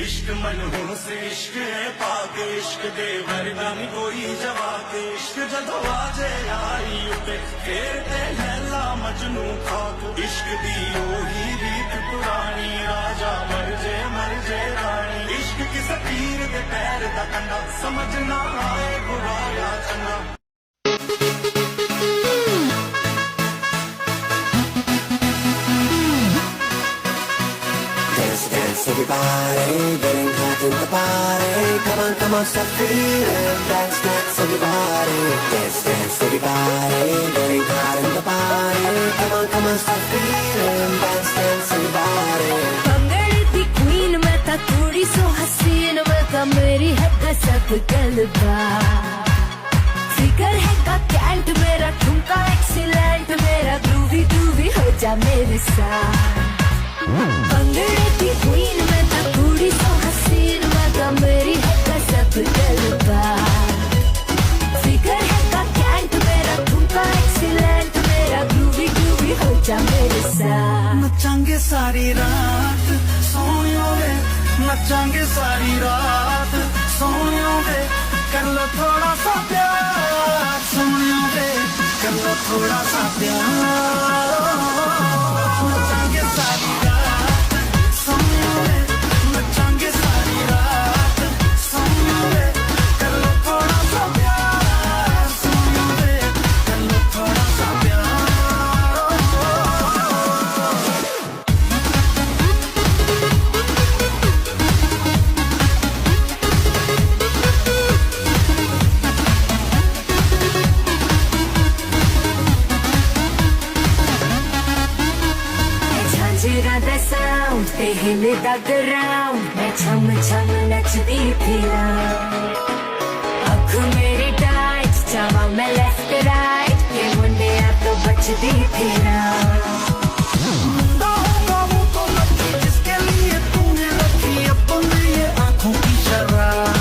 इश्क मनहूस इश्क है पाक इश्क दे वरना नी कोई जवाब इश्क जदों आजे आई उते फिर ते लैला मजनू खाक इश्क दी ओही रीत पुरानी राजा मर जे रानी इश्क किसे पीर दे पैर दा कंडा समझ ना आए बुरा या चंगा Everybody getting hot in the party. Come on, stop feeling. Dance, dance, everybody. Dance, dance, everybody getting hot in the party. Come on, stop feeling. Dance, dance, everybody. भंगड़े the queen मैं ता थोड़ी सो हसीन मैं ता मेरी है कसक गलबा फिकर है का कैंट मेरा ठुमका एक्सीलेंट मेरा ग्रूवी ग्रूवी हो जा मेरे साथ भंगड़े दी क्वीन मैं ता थोड़ी सो हसीन मैं ता मेरी है कसक गलबा फिकर है का कैंट मेरा ठुमका एक्सीलेंट मेरा ग्रूवी ग्रूवी हो जा मेरे साथ नचांगे सारी रात सोनियों वे नचांगे सारी रात सोनियों वे कर लो थोड़ा सा प्यार सोनियों वे कर लो थोड़ा सा प्यार नचांगे सारी रात सोनियों वे नचांगे सारी रात सोनियों वे कर लो थोड़ा सा प्यार सोनियों वे कर लो थोड़ा सा प्यार झांझरा दा साउंड ते हिले दा ग्राउंड मैं छम छम नचदी फिरा अख मेरी टाइट चावा मैं लेफ्ट राइट ये मुंडे आ तो बचदी फिरा मुंडा होगा वो तो लकी जिसके लिए तूने रखी अपने ये आंखों की शराब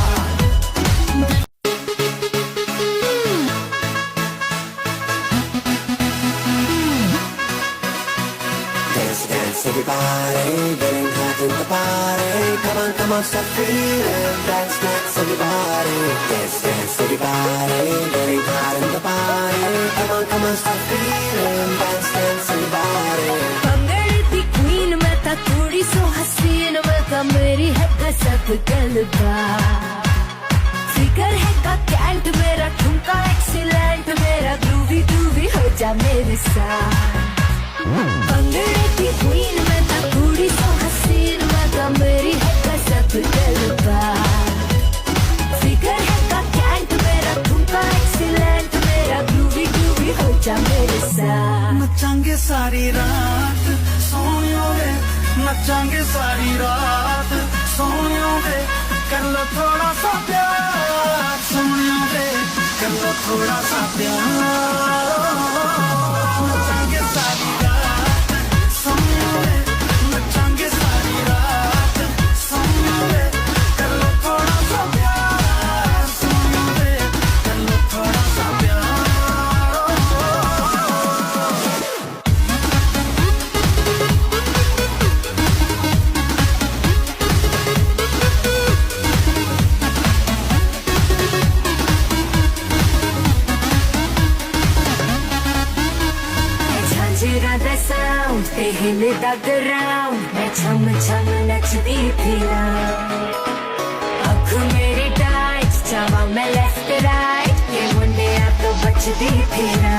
Dance, dance, everybody getting hot in the party. Come on, stop feeling. Dance, dance, everybody. Dance, dance, everybody getting hot in the party. Come on, stop feeling. Dance, dance, everybody. भंगड़े the queen मैं ता थोड़ी सो हसीन मैं ता मेरी है कसक गलबा फिकर है का कैंट मेरा ठुमका एक्सीलेंट मेरा ग्रूवी ग्रूवी हो जा मेरे साथ भंगड़े दी क्वीन मैं ता थोड़ी सो हसीन मैं ता मेरी है कसक गलबा फिकर है का कैंट मेरा ठुमका एक्सीलेंट मेरा ग्रूवी ग्रूवी हो जा मेरे साथ नचांगे सारी रात सोनियों वे नचांगे सारी रात सोनियों वे कर लो थोड़ा सा प्यार सोनियों वे कर लो थोड़ा सा प्यार नचांगे सारी रात सोनियों वे नचांगे सारी रात सोनियों वे कर लो थोड़ा सा प्यार सोनियों वे कर लो थोड़ा सा प्यार झांझरा दा साउंड ते हिले दा ग्राउंड मैं छम छम नचदी फिरा अख मेरी टाइट चावा मैं लेफ्ट राइट ये मुंडे आ तो बचदी फिरा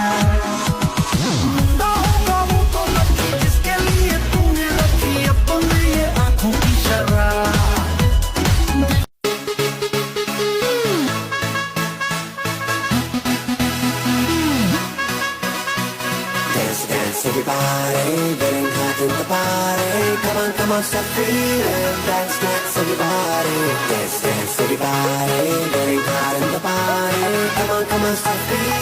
मुंडा होगा वो तो लकी जिसके लिए तूने रखी अपने ये आंखों की शराब Dance, dance, everybody getting hot in the party. Come on, stop feeling. Dance, dance, everybody. Dance, dance, everybody getting hot in the party. Come on, stop feeling.